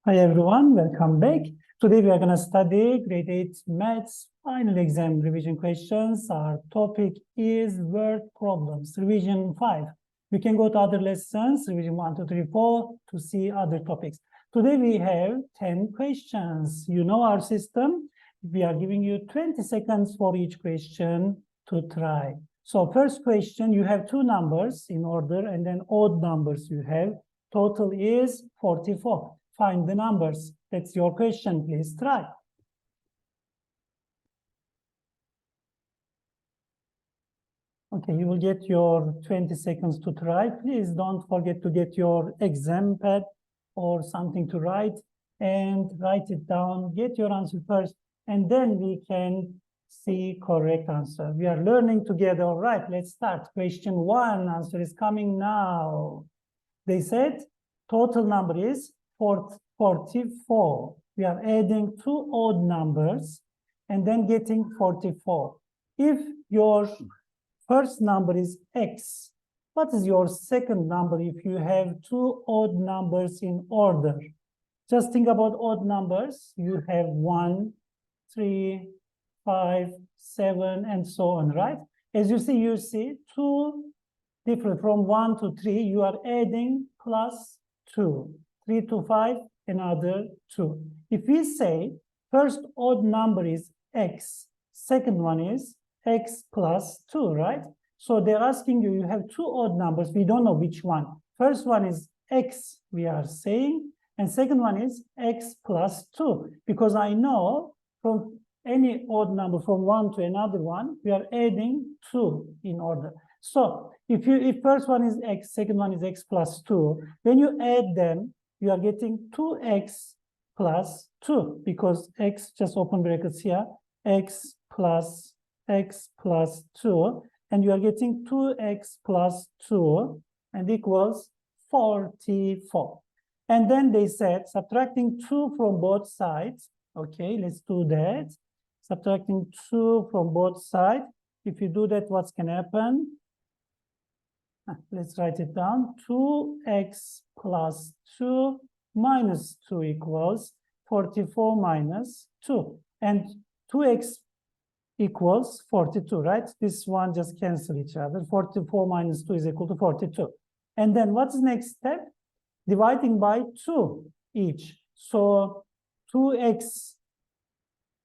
Hi everyone, welcome back. Today we are going to study grade 8 maths final exam revision questions. Our topic is word problems, revision 5. We can go to other lessons, revision 1, 2, 3, 4 to see other topics. Today we have 10 questions. You know our system. We are giving you 20 seconds for each question to try. So first question, you have two numbers in order and then odd numbers you have. Total is 44. Find the numbers. That's your question. Please try. Okay, you will get your 20 seconds to try. Please don't forget to get your exam pad or something to write and write it down. Get your answer first, and then we can see correct answer. We are learning together. All right, let's start. Question 1, answer is coming now. They said total number is 44. We are adding two odd numbers and then getting 44. If your first number is x, what is your second number if you have two odd numbers in order? Just think about odd numbers. You have 1, 3, 5, 7, and so on, right? As you see two different from 1 to 3, you are adding plus 2. 3 to 5, another 2. If we say first odd number is x, second one is x plus 2, right? So they're asking you, you have two odd numbers, we don't know which one. First one is x, we are saying, and second one is x plus 2. Because I know from any odd number from one to another one, we are adding 2 in order. So if first one is x, second one is x plus 2, when you add them, you are getting 2x plus 2, because x, just open brackets here, x plus 2, and you are getting 2x plus 2, and equals 44. And then they said, subtracting 2 from both sides. Okay, let's do that. Subtracting 2 from both sides. If you do that, what's going to happen? Let's write it down. 2x plus 2 minus 2 equals 44 minus 2. And 2x equals 42, right? This one just cancel each other. 44 minus 2 is equal to 42. And then what's the next step? Dividing by 2 each. So 2x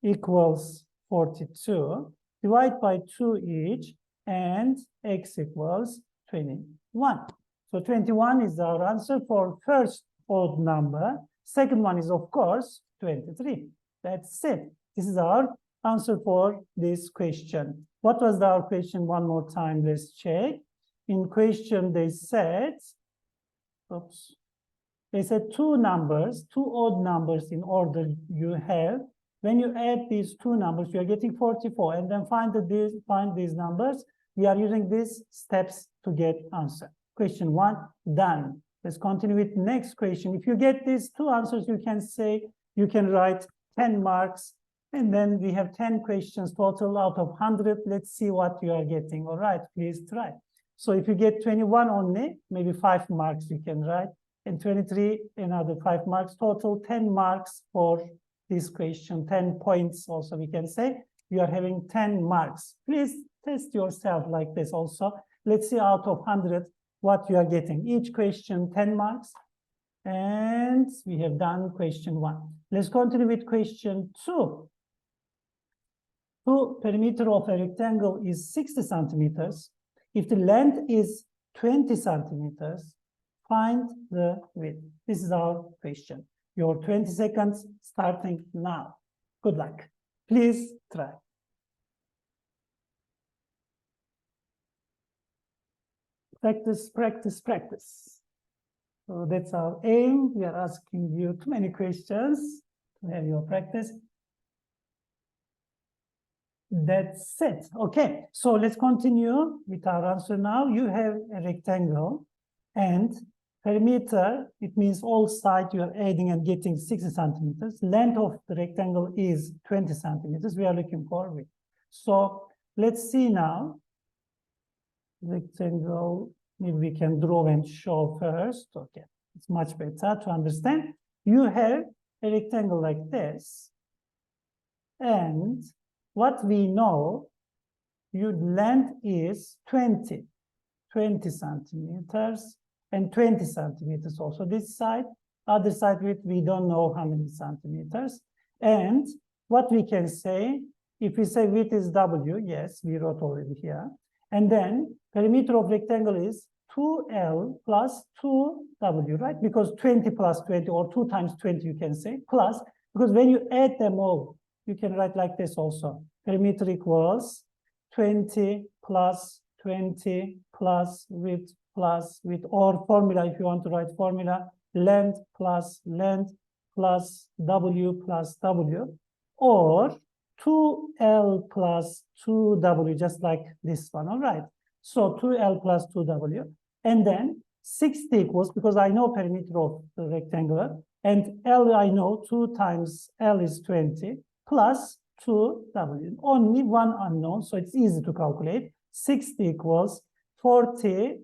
equals 42. Divide by 2 each, and x equals 21. So 21 is our answer for first odd number. Second one is, of course, 23. That's it. This is our answer for this question. What was our question? One more time, let's check. In question, they said, they said two numbers, two odd numbers in order you have. When you add these two numbers, you are getting 44, and then find these numbers. We are using these steps to get answer. Question 1, done. Let's continue with next question. If you get these two answers, you can say, you can write 10 marks, and then we have 10 questions total out of 100. Let's see what you are getting. All right, please try. So if you get 21 only, maybe 5 marks you can write, and 23, another 5 marks, total 10 marks for this question, 10 points also we can say. You are having 10 marks. Please test yourself like this also. Let's see out of 100 what you are getting. Each question 10 marks. And we have done question 1. Let's continue with question 2. The perimeter of a rectangle is 60 centimeters. If the length is 20 centimeters, find the width. This is our question. Your 20 seconds starting now. Good luck. Please try. Practice, practice, practice. So that's our aim. We are asking you too many questions to have your practice. That's it. Okay, so let's continue with our answer now. You have a rectangle, and perimeter, it means all sides you are adding and getting 60 centimeters. Length of the rectangle is 20 centimeters. We are looking for width. So let's see now. Rectangle, maybe we can draw and show first. Okay, it's much better to understand. You have a rectangle like this. And what we know, your length is 20 centimeters and 20 centimeters also this side. Other side width, we don't know how many centimeters. And what we can say, if we say width is W, yes, we wrote already here. And then perimeter of rectangle is 2L plus 2W, right? Because 20 plus 20 or 2 times 20, you can say, plus, because when you add them all, you can write like this also. Perimeter equals 20 plus 20 plus width, or formula, if you want to write formula, length plus W plus W, or 2L plus 2W, just like this one, all right? So 2L plus 2W, and then 60 equals, because I know perimeter of the rectangular, and L I know 2 times L is 20, plus 2W. Only one unknown, so it's easy to calculate. 60 equals 40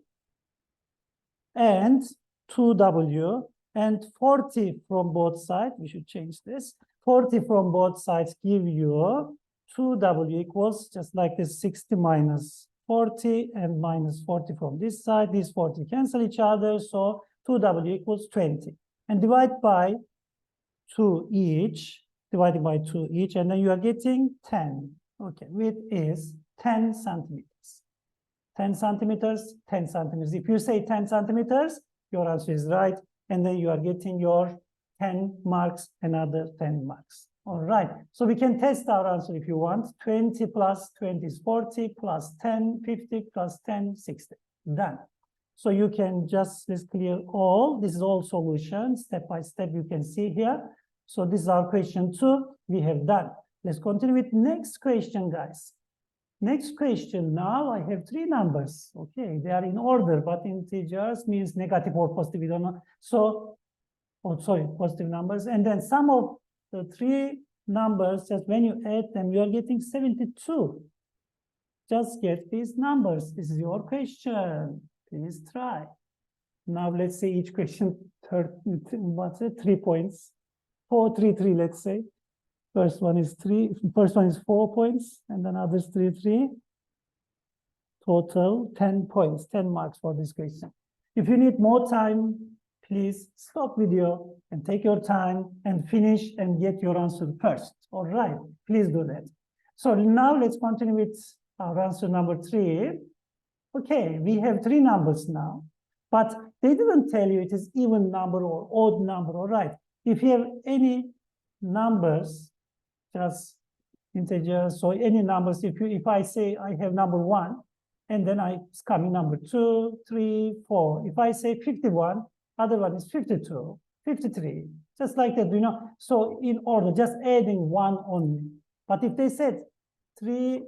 and 2W, and 40 from both sides. We should change this. 40 from both sides give you 2W equals just like this, 60 minus 40 and minus 40 from this side. These 40 cancel each other, so 2W equals 20. And divide by 2 each, divided by 2 each, and then you are getting 10. Okay, width is 10 centimeters. 10 centimeters, 10 centimeters. If you say 10 centimeters, your answer is right. And then you are getting your 10 marks, another 10 marks. All right. So we can test our answer if you want. 20 plus 20 is 40, plus 10, 50, plus 10, 60. Done. So you can just, let's clear all. This is all solutions. Step by step, you can see here. So this is our question 2. We have done. Let's continue with next question, guys. Next question, now I have 3 numbers. Okay, they are in order, but integers means negative or positive, we don't know. So, oh, sorry, positive numbers. And then sum of the 3 numbers, just when you add them, you are getting 72. Just get these numbers. This is your question. Please try. Now let's say each question, what's it? 3 points. 4, 3, 3, let's say. First one is 4 points, and then others 3, 3. Total 10 points, 10 marks for this question. If you need more time, please stop video and take your time and finish and get your answer first. All right, please do that. So now let's continue with our answer number 3. Okay, we have 3 numbers now, but they didn't tell you it is even number or odd number, all right? If you have any numbers, just integers, so any numbers, if I say I have number 1, and then it's coming number 2, 3, 4. If I say 51, other one is 52, 53, just like that, you know. So in order, just adding 1 only. But if they said 3,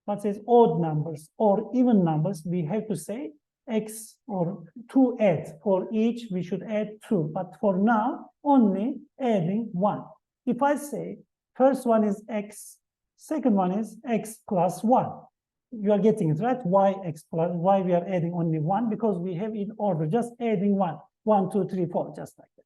what says odd numbers or even numbers, we have to say X or 2 add. For each, we should add 2. But for now, only adding 1. If I say first one is X, second one is X plus 1. You are getting it, right? Why we are adding only 1? Because we have in order, just adding 1. 1, 2, 3, 4, just like that.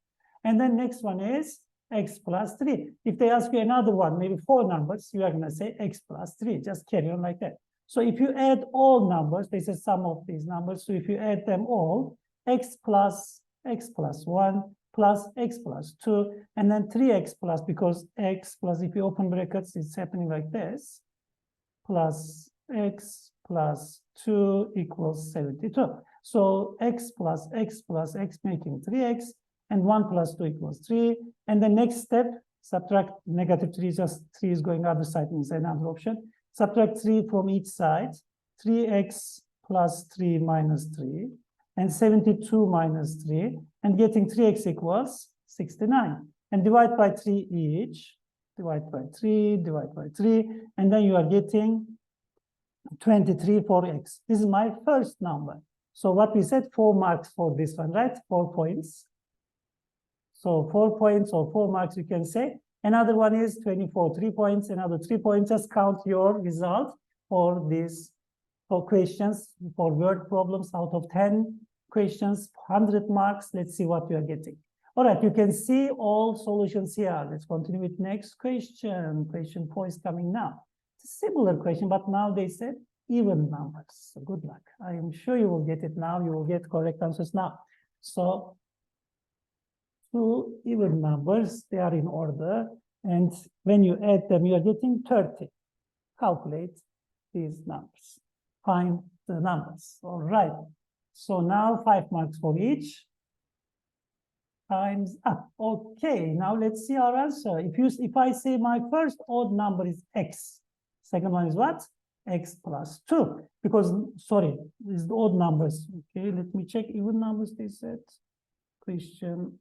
And then next one is X plus 3. If they ask you another one, maybe 4 numbers, you are going to say X plus 3. Just carry on like that. So if you add all numbers, this is sum of these numbers. So if you add them all, X plus 1 plus X plus 2, and then 3X plus, because X plus, if you open brackets, it's happening like this, plus X plus 2 equals 72. So X plus X making 3X, and 1 plus 2 equals 3. And the next step, subtract negative 3, just 3 is going other side, means another option. Subtract 3 from each side, 3X plus 3 minus 3, and 72 minus 3, and getting 3X equals 69. And divide by 3 each, divide by 3, and then you are getting 23 for X. This is my first number. So what we said, 4 marks for this one, right? 4 points. So 4 points or 4 marks, you can say. Another one is 24, 3 points, another 3 points. Just count your result for this, for questions, for word problems out of 10 questions, 100 marks. Let's see what you are getting. All right, you can see all solutions here. Let's continue with next question. Question 4 is coming now. It's a similar question, but now they said even numbers. So good luck. I am sure you will get it now. You will get correct answers now. So two even numbers, they are in order. And when you add them, you are getting 30. Calculate these numbers. Find the numbers. All right. So now 5 marks for each. Times up. Okay, now let's see our answer. If I say my first odd number is x, second one is what? X plus 2. Because, sorry, these are odd numbers. Okay, let me check even numbers they said. Question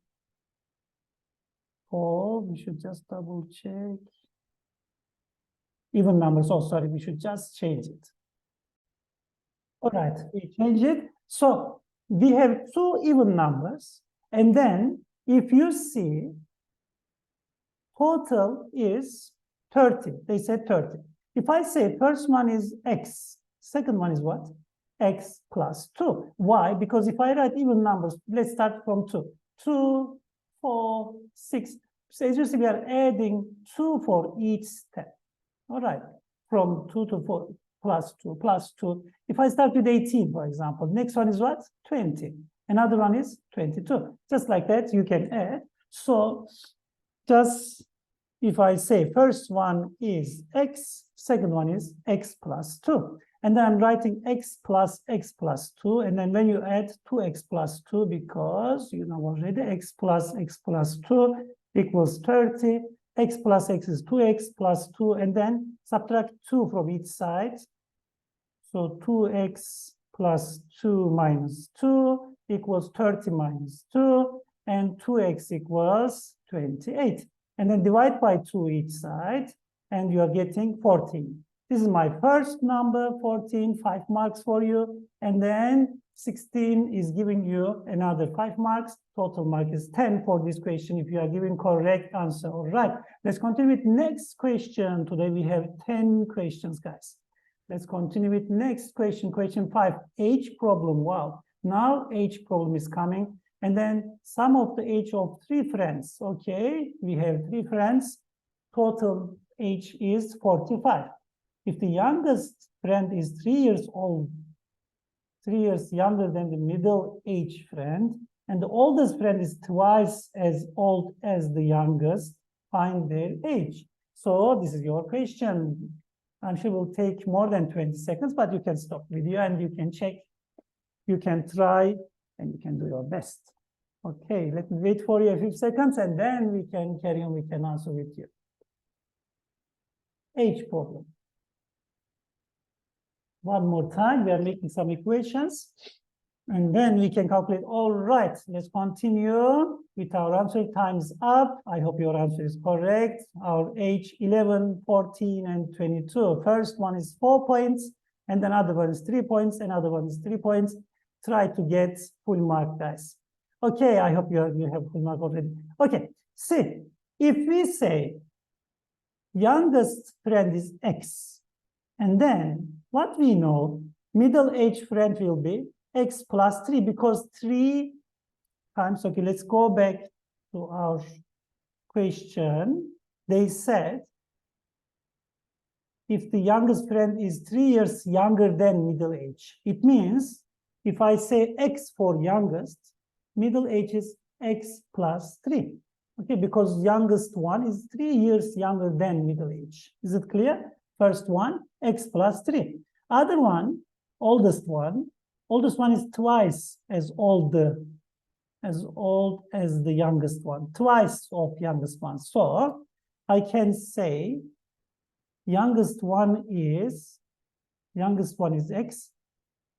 4, we should just double check. Even numbers, oh, sorry, we should just change it. All right, we change it. So we have two even numbers. And then if you see, total is 30. They said 30. If I say first one is x, second one is what? X plus 2. Why? Because if I write even numbers, let's start from 2. 2, 4, 6. So as you see, we are adding 2 for each step. All right, from 2 to 4, plus 2, plus 2. If I start with 18, for example, next one is what? 20. Another one is 22. Just like that, you can add. So just if I say first one is x, second one is x plus 2. And then I'm writing x plus 2. And then when you add 2x plus 2, because you know already x plus 2 equals 30. X plus x is 2x plus 2. And then subtract 2 from each side. So 2x plus 2 minus 2 equals 30 minus 2, and 2x equals 28. And then divide by 2 each side, and you are getting 14. This is my first number, 14, 5 marks for you. And then 16 is giving you another 5 marks. Total mark is 10 for this question if you are giving correct answer. All right, let's continue with next question. Today we have 10 questions, guys. Let's continue with next question, question 5, age problem. Wow, now age problem is coming. And then sum of the age of 3 friends. Okay, we have 3 friends. Total age is 45. If the youngest friend is 3 years old, 3 years younger than the middle age friend, and the oldest friend is twice as old as the youngest, find their age. So this is your question. I'm sure it will take more than 20 seconds, but you can stop video and you can check, you can try, and you can do your best. Okay, let me wait for you a few seconds and then we can carry on, we can answer with you. Age problem. One more time, we are making some equations and then we can calculate. All right, let's continue with our answer. Time's up. I hope your answer is correct. Our age 11, 14, and 22. First one is 4 points, and then another one is 3 points, another one is 3 points. Try to get full mark, guys. Okay, I hope you have full mark already. Okay, see, if we say youngest friend is x, and then what we know, middle age friend will be x plus 3, because 3 times, okay, let's go back to our question. They said, if the youngest friend is 3 years younger than middle age, it means if I say x for youngest, middle age is x plus 3. Okay, because youngest one is 3 years younger than middle age. Is it clear? First one, x plus 3. Other one, oldest one is twice as old as the youngest one, twice of youngest one. So I can say youngest one is x,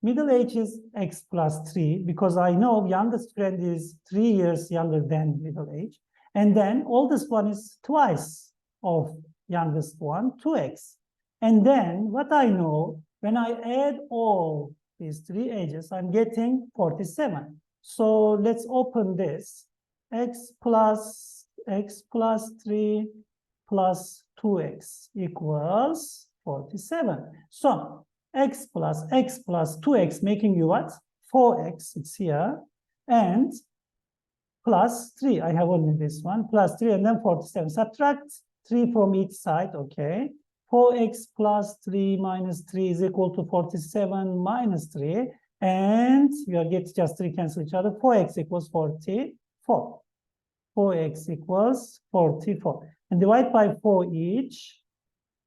middle age is x plus 3, because I know youngest friend is 3 years younger than middle age. And then oldest one is twice of youngest one, 2x. And then what I know, when I add all these 3 ages, I'm getting 47. So let's open this. X plus 3 plus 2x equals 47. So x plus 2x making you what? 4x, it's here. And plus 3. I have only this one, plus 3, and then 47. Subtract 3 from each side, okay? 4x plus 3 minus 3 is equal to 47 minus 3. And you are getting just 3 cancel each other. 4x equals 44. 4x equals 44. And divide by 4 each.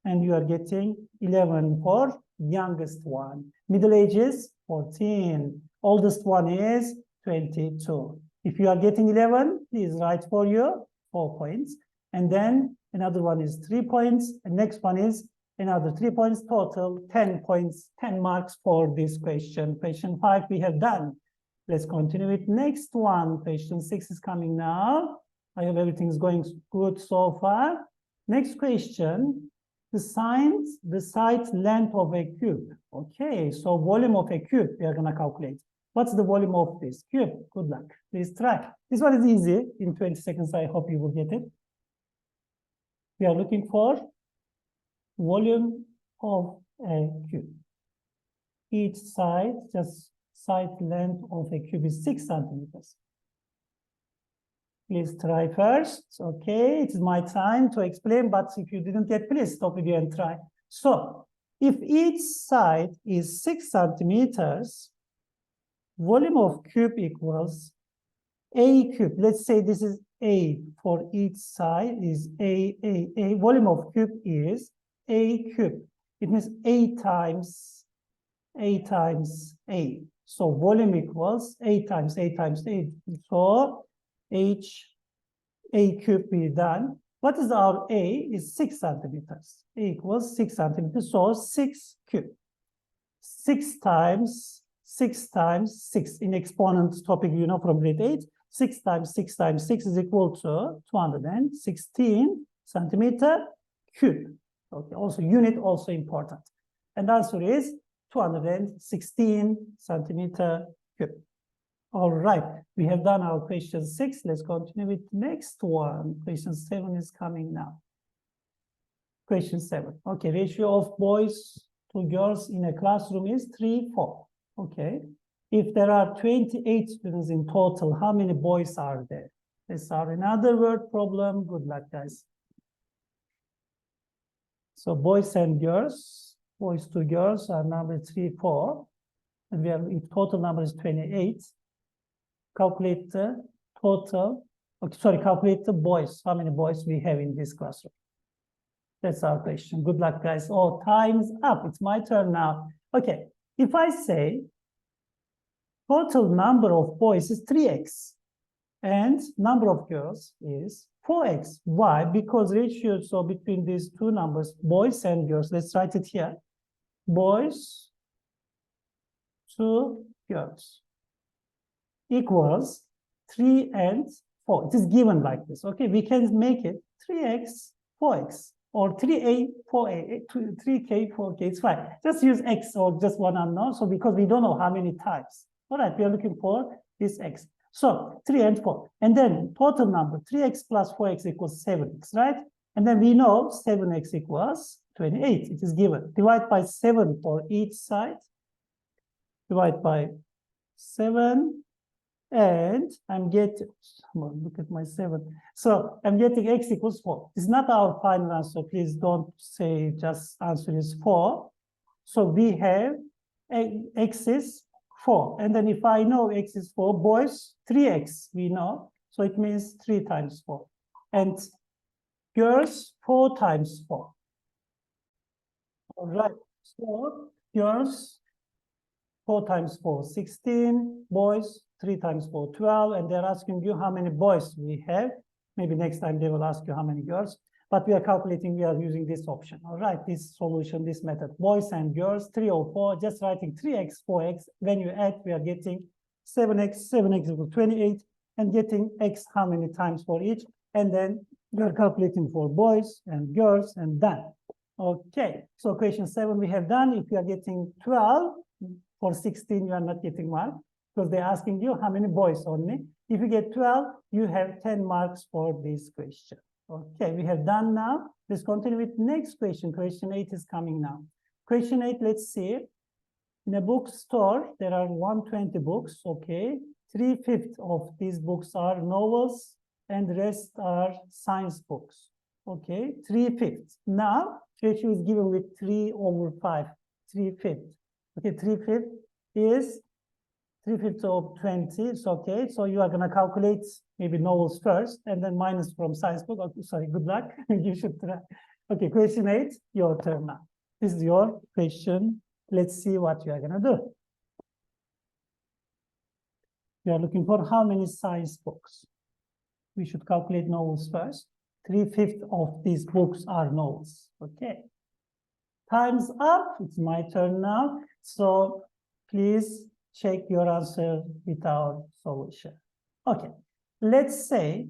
And you are getting 11 for youngest one. Middle age is 14. Oldest one is 22. If you are getting 11, please write for you 4 points. And then another one is 3 points. And next one is another 3 points. Total 10 points, 10 marks for this question. Question 5 we have done. Let's continue with next one. Question 6 is coming now. I hope everything's going good so far. Next question. The side length of a cube. Okay, so volume of a cube we are going to calculate. What's the volume of this cube? Good luck. Please try. This one is easy. In 20 seconds, I hope you will get it. We are looking for volume of a cube. Each side, just side length of a cube is 6 centimeters. Please try first. Okay, it is my time to explain, but if you didn't get, please stop video and try. So, if each side is 6 centimeters, volume of cube equals A cube. Let's say this is A for each side is A. Volume of cube is A cube. It means A times A. So volume equals A times A times A. So A cube be done. What is our A? Is 6 centimeters. A equals 6 centimeters. So 6 cube. 6 times 6 in exponent topic, you know, from grade 8. 6 times 6 times 6 is equal to 216 centimeter cube. Okay, also unit also important. And the answer is 216 centimeter cube. All right, we have done our question 6. Let's continue with next one. Question 7 is coming now. Question 7. Okay, ratio of boys to girls in a classroom is 3:4. Okay, if there are 28 students in total, how many boys are there? This is another word problem. Good luck, guys. So boys and girls, boys to girls are number 3:4. And we have, if total number is 28, calculate the total, okay, sorry, calculate the boys, how many boys we have in this classroom. That's our question. Good luck, guys. Oh, time's up. It's my turn now. Okay, if I say total number of boys is 3x and number of girls is 4x. Why? Because ratio so between these two numbers, boys and girls, let's write it here. Boys to girls equals 3 and 4. It is given like this. Okay, we can make it 3x, 4x, or 3a, 4a, 3k, 4k. It's fine. Just use x or just one unknown. So because we don't know how many times. All right, we are looking for this x. So 3 and 4. And then total number, 3x plus 4x equals 7x, right? And then we know 7x equals 28. It is given. Divide by 7 for each side. Divide by 7. And I'm getting, look at my 7. So I'm getting x equals 4. It's not our final answer. Please don't say just answer is 4. So we have x is 4. And then if I know x is 4, boys, 3x, we know. So it means 3 times 4. And girls, 4 times 4. All right. So girls, 4 times 4, 16. Boys, 3 times 4, 12. And they're asking you how many boys we have. Maybe next time they will ask you how many girls. But we are calculating, we are using this option. All right, this solution, this method. Boys and girls, 3 or 4, just writing 3x, 4x. When you add, we are getting 7x equals 28, and getting x how many times for each. And then we are calculating for boys and girls, and done. Okay, so question 7 we have done. If you are getting 12, for 16, you are not getting mark, because they're asking you how many boys only. If you get 12, you have 10 marks for this question. Okay, we have done now. Let's continue with next question. Question 8 is coming now. Question 8, let's see. In a bookstore, there are 120 books, okay. 3/5 of these books are novels and the rest are science books. Okay, 3/5. Now, ratio is given with 3/5, 3/5. Okay, 3/5 is 3/5 of 20. It's okay. So you are going to calculate maybe novels first and then minus from science book. Okay, sorry, good luck. You should try. Okay, question 8, your turn now. This is your question. Let's see what you are going to do. We are looking for how many science books. We should calculate novels first. 3/5 of these books are novels. Okay. Time's up. It's my turn now. So please check your answer with our solution. Okay. Let's say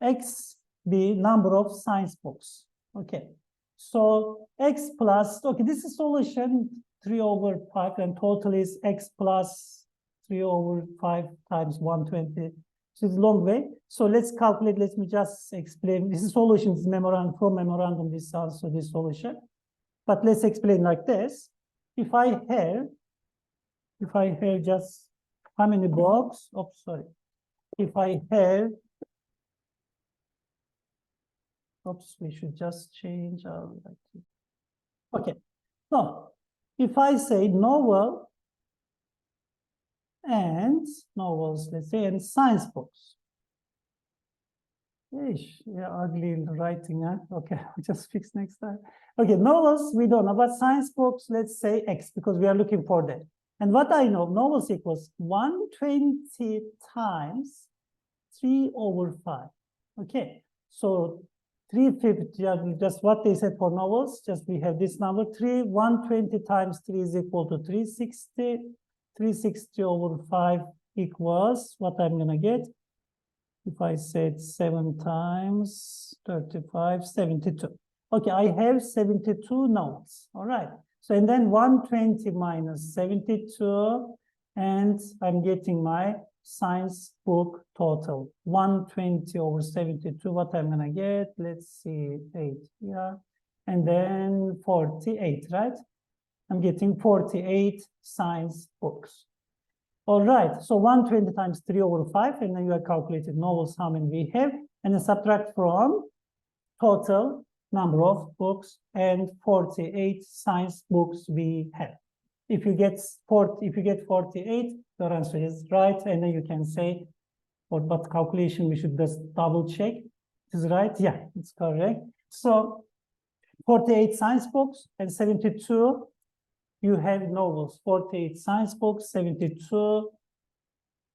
X be number of science books. Okay. So X plus, okay, this is solution 3/5 and total is X plus 3/5 times 120. So it's a long way. So let's calculate. Let me just explain. This is solution. This is memorandum from memorandum. This also this solution. But let's explain like this. If I have just how many blocks? Oh, sorry. If I have, oops, we should just change our. Okay. No. If I say novel and novels, let's say, and science books. Yeah, ugly in the writing, huh? Okay, I'll just fix next time. Okay, novels, we don't know, but science books, let's say X, because we are looking for that. And what I know, novels equals 120 times 3/5. Okay, so 3/5, just what they said for novels, just we have this number, 120 times 3 is equal to 360. 360/5 equals what I'm going to get. If I said 7 times 35, 72. Okay, I have 72 novels. All right. So, and then 120 minus 72, and I'm getting my science book total. 120/72, what I'm going to get, let's see, 8, yeah. And then 48, right? I'm getting 48 science books. All right, so 120 times 3/5, and then you have calculated novels, how many we have, and then subtract from total number of books and 48 science books we have. If you get 48, your answer is right, and then you can say, what calculation we should just double check. Is right? Yeah, it's correct. So 48 science books and 72. You have novels, 48 science books, 72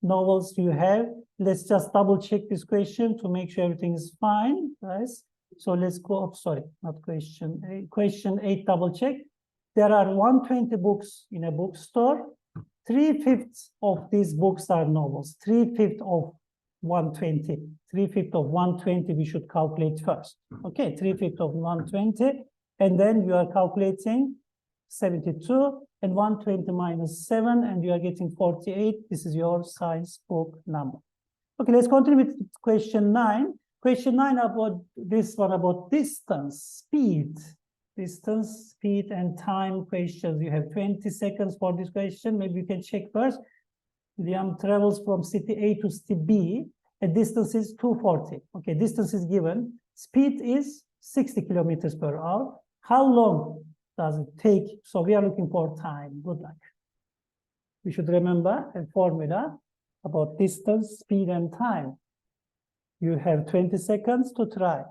novels you have. Let's just double check this question to make sure everything is fine, guys. So let's go up, sorry, not question 8. Question 8, double check. There are 120 books in a bookstore. 3/5 of these books are novels. 3/5 of 120. 3/5 of 120 we should calculate first. Okay, 3/5 of 120. And then you are calculating 72 and 120 minus 7, and you are getting 48. This is your science book number. Okay, let's continue with question 9. Question 9 about this one, about distance, speed. Distance, speed, and time questions. You have 20 seconds for this question. Maybe you can check first. Liam travels from city A to city B. A distance is 240. Okay, distance is given. Speed is 60 kilometers per hour. How long does it take? So we are looking for time. Good luck. We should remember a formula about distance, speed, and time. You have 20 seconds to try.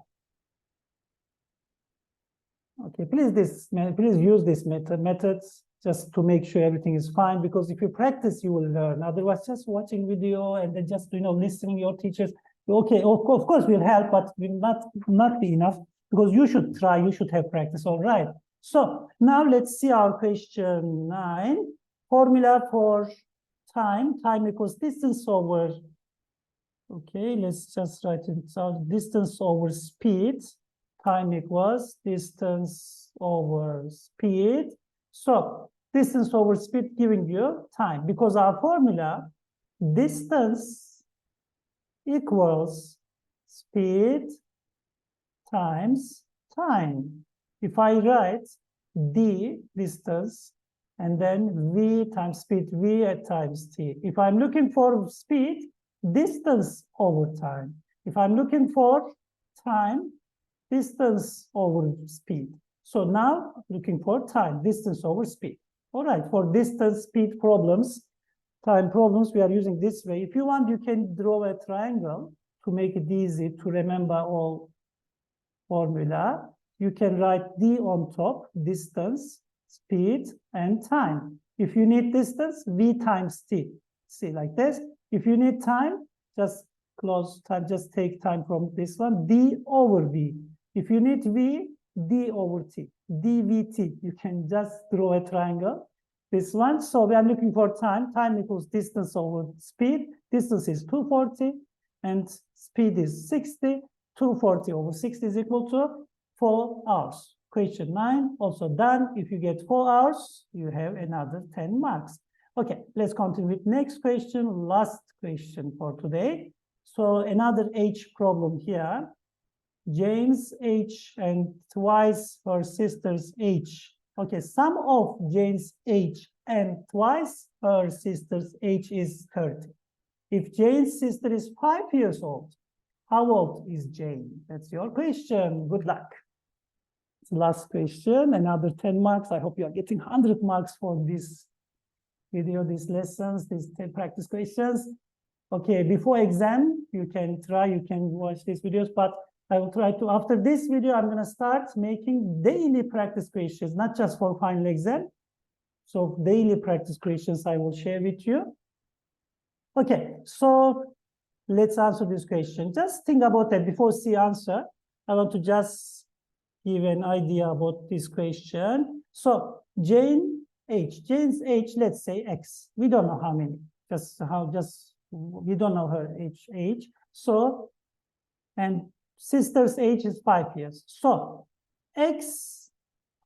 Okay, please use this methods just to make sure everything is fine, because if you practice, you will learn. Otherwise, just watching video and then just listening to your teachers. Okay, of course will help, but will not be enough, because you should try, you should have practice. All right. So now let's see our question 9. Formula for time. Time equals distance over. Okay, let's just write it out. Distance over speed. Time equals distance over speed. So distance over speed giving you time, because our formula, distance equals speed times time. If I write d, distance, and then v times speed, v times t. If I'm looking for speed, distance over time. If I'm looking for time, distance over speed. So now looking for time, distance over speed. All right, for distance, speed problems, time problems, we are using this way. If you want, you can draw a triangle to make it easy to remember all formula. You can write d on top, distance, speed, and time. If you need distance, v times t. See, like this. If you need time, just close time, just take time from this one, d over v. If you need v, d over t, dvt. You can just draw a triangle. This one, so we are looking for time. Time equals distance over speed. Distance is 240, and speed is 60. 240 over 60 is equal to 4 hours. Question 9, also done. If you get 4 hours, you have another 10 marks. Okay, let's continue with next question, last question for today. So another H problem here. Jane's age and twice her sister's age. Okay, sum of Jane's age and twice her sister's age is 30. If Jane's sister is 5 years old, how old is Jane? That's your question. Good luck. Last question, another 10 marks. I hope you are getting 100 marks for this video, these lessons, these 10 practice questions. Okay, before exam, you can watch these videos, but I will try to, after this video, I'm going to start making daily practice questions, not just for final exam. So daily practice questions I will share with you. Okay, so let's answer this question. Just think about that before see answer. I want to just give an idea about this question. So Jane's age, let's say X. We don't know how many, we don't know her age. So, and sister's age is 5 years. So X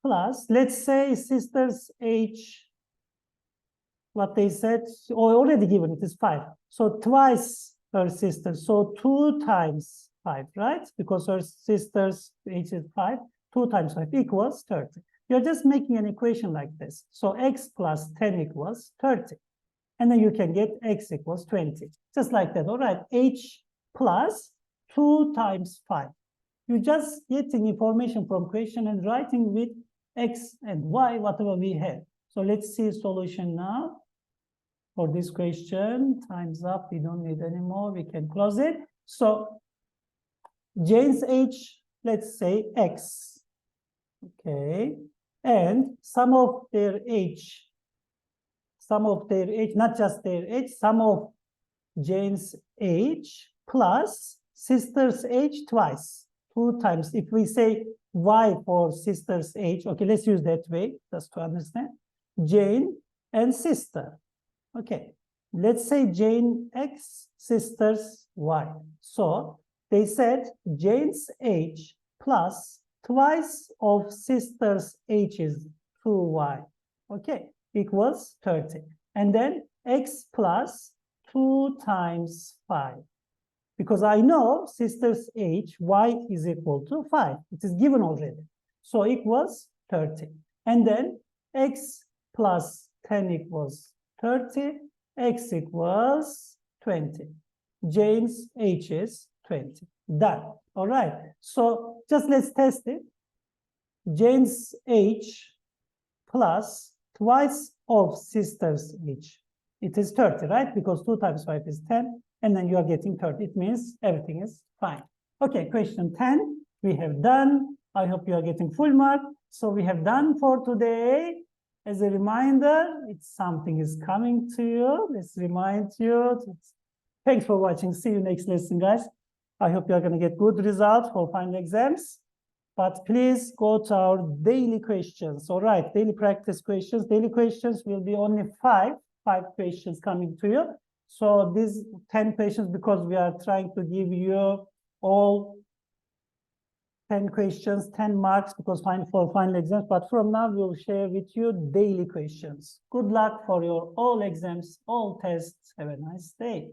plus, let's say sister's age, what they said, or already given, it is 5. So twice her sister, so 2 times 5, right? Because her sister's age is 5, 2 times 5 equals 30. You're just making an equation like this. So X plus 10 equals 30. And then you can get X equals 20, just like that. All right, H plus 2 times 5. You're just getting information from question and writing with X and Y, whatever we have. So let's see solution now for this question. Time's up. We don't need any more. We can close it. So Jane's age, let's say X. Okay. And sum of their age, not just their age, sum of Jane's age plus sister's age twice, 2 times. If we say Y for sister's age, okay, let's use that way just to understand. Jane and sister. Okay, let's say Jane X, sister's Y. So they said Jane's age plus twice of sister's age is 2Y. Okay, equals 30. And then X plus 2 times 5. Because I know sister's age, Y is equal to 5. It is given already. So equals 30. And then X plus 10 equals 30. X equals 20. Jane's age is 20. Done. All right. So just let's test it. Jane's age plus twice of sister's age. It is 30, right? Because 2 times 5 is 10. And then you are getting 30. It means everything is fine. Okay, question 10, we have done. I hope you are getting full mark. So we have done for today. As a reminder, it's something is coming to you. Let's remind you. Thanks for watching. See you next lesson, guys. I hope you are going to get good results for final exams. But please go to our daily questions. All right, daily practice questions. Daily questions will be only 5 questions coming to you. So these 10 questions, because we are trying to give you all 10 questions, 10 marks, because for final exams. But from now, we'll share with you daily questions. Good luck for your all exams, all tests. Have a nice day.